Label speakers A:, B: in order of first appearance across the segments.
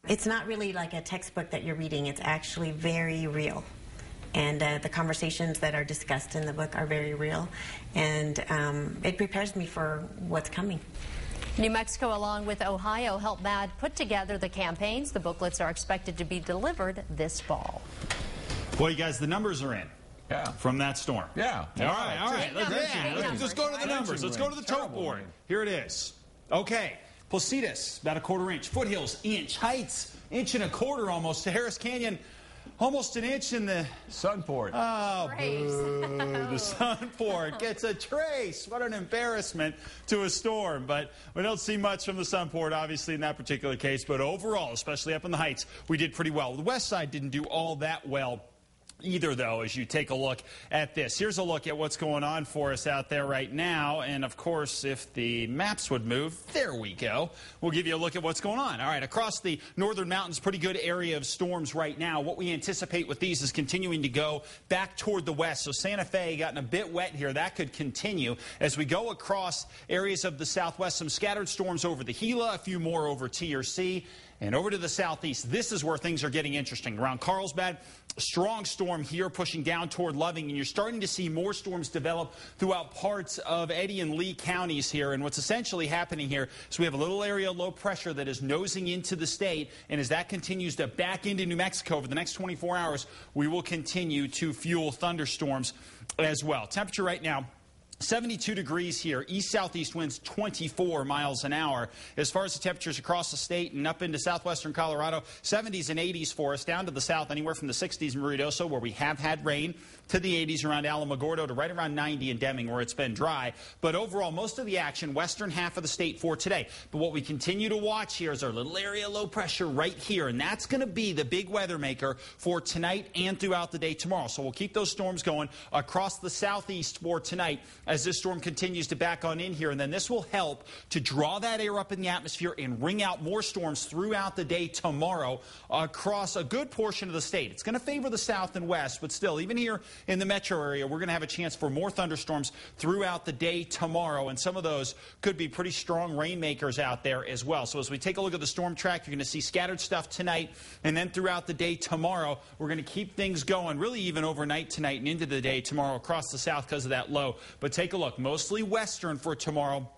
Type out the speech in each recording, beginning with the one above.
A: It's not really like a textbook that you're reading. It's actually very real. And the conversations that are discussed in the book are very real. And it prepares me for what's coming.
B: New Mexico, along with Ohio, helped MAD put together the campaigns. The booklets are expected to be delivered this fall.
C: Well, you guys, the numbers are in.
D: Yeah.
C: From that storm.
D: Yeah.
C: All right. Let's just go to the numbers. Let's go to the tote board. Here it is. Okay. Placitas, about a quarter inch. Foothills, inch. Heights, inch and a quarter almost. To Harris Canyon, almost an inch in the
D: Sunport.
C: Oh, boo. The Sunport gets a trace. What an embarrassment to a storm. But we don't see much from the Sunport, obviously, in that particular case. But overall, especially up in the Heights, we did pretty well. The west side didn't do all that well either, though, as you take a look at this. Here's a look at what's going on for us out there right now. And, of course, if the maps would move, there we go. We'll give you a look at what's going on. All right, across the northern mountains, pretty good area of storms right now. What we anticipate with these is continuing to go back toward the west. So Santa Fe gotten a bit wet here. That could continue. As we go across areas of the southwest, some scattered storms over the Gila, a few more over TRC. And over to the southeast, this is where things are getting interesting. Around Carlsbad, strong storm here pushing down toward Loving, and you're starting to see more storms develop throughout parts of Eddy and Lee counties here. And what's essentially happening here is we have a little area of low pressure that is nosing into the state, and as that continues to back into New Mexico over the next 24 hours, we will continue to fuel thunderstorms as well. Temperature right now, 72 degrees here, east-southeast winds 24 miles an hour. As far as the temperatures across the state and up into southwestern Colorado, 70s and 80s for us. Down to the south, anywhere from the 60s in Ruidoso, where we have had rain, to the 80s around Alamogordo, to right around 90 in Deming, where it's been dry. But overall, most of the action, western half of the state for today. But what we continue to watch here is our little area of low pressure right here, and that's going to be the big weather maker for tonight and throughout the day tomorrow. So we'll keep those storms going across the southeast for tonight as this storm continues to back on in here, and then this will help to draw that air up in the atmosphere and ring out more storms throughout the day tomorrow across a good portion of the state. It's going to favor the south and west, but still, even here in the metro area, we're going to have a chance for more thunderstorms throughout the day tomorrow, and some of those could be pretty strong rainmakers out there as well. So as we take a look at the storm track, you're going to see scattered stuff tonight, and then throughout the day tomorrow, we're going to keep things going really even overnight tonight and into the day tomorrow across the south because of that low. But take a look. Mostly western for tomorrow,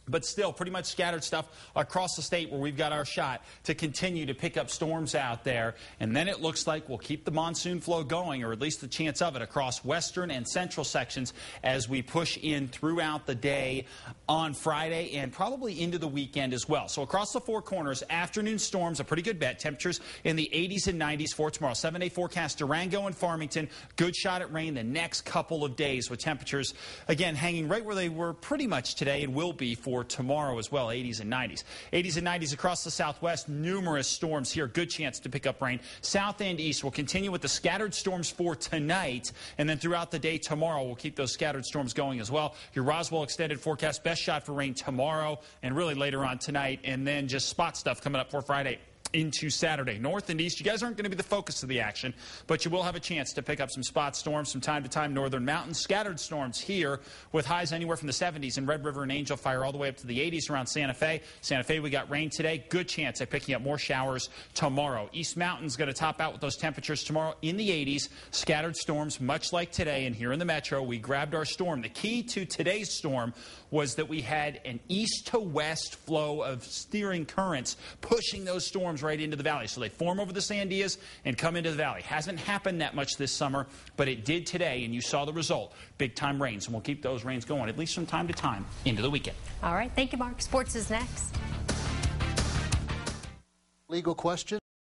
C: but still pretty much scattered stuff across the state where we've got our shot to continue to pick up storms out there. And then it looks like we'll keep the monsoon flow going, or at least the chance of it, across western and central sections as we push in throughout the day on Friday and probably into the weekend as well. So across the four corners, afternoon storms, a pretty good bet. Temperatures in the 80s and 90s for tomorrow. 7-day forecast, Durango and Farmington. Good shot at rain the next couple of days with temperatures, again, hanging right where they were pretty much today and will be for tomorrow as well, 80s and 90s. 80s and 90s across the southwest, numerous storms here, good chance to pick up rain. South and east will continue with the scattered storms for tonight, and then throughout the day tomorrow, we'll keep those scattered storms going as well. Your Roswell extended forecast, best shot for rain tomorrow and really later on tonight, and then just spot stuff coming up for Friday into Saturday. North and east, you guys aren't going to be the focus of the action, but you will have a chance to pick up some spot storms from time to time. Northern mountains, scattered storms here with highs anywhere from the 70s in Red River and Angel Fire all the way up to the 80s around Santa Fe. Santa Fe, we got rain today. Good chance at picking up more showers tomorrow. East Mountain's going to top out with those temperatures tomorrow in the 80s. Scattered storms much like today, and here in the metro, we grabbed our storm. The key to today's storm was that we had an east to west flow of steering currents pushing those storms right into the valley. So they form over the Sandias and come into the valley. Hasn't happened that much this summer, but it did today, and you saw the result. Big time rains, and we'll keep those rains going at least from time to time into the weekend.
B: All right. Thank you, Mark. Sports is next.
E: Legal question.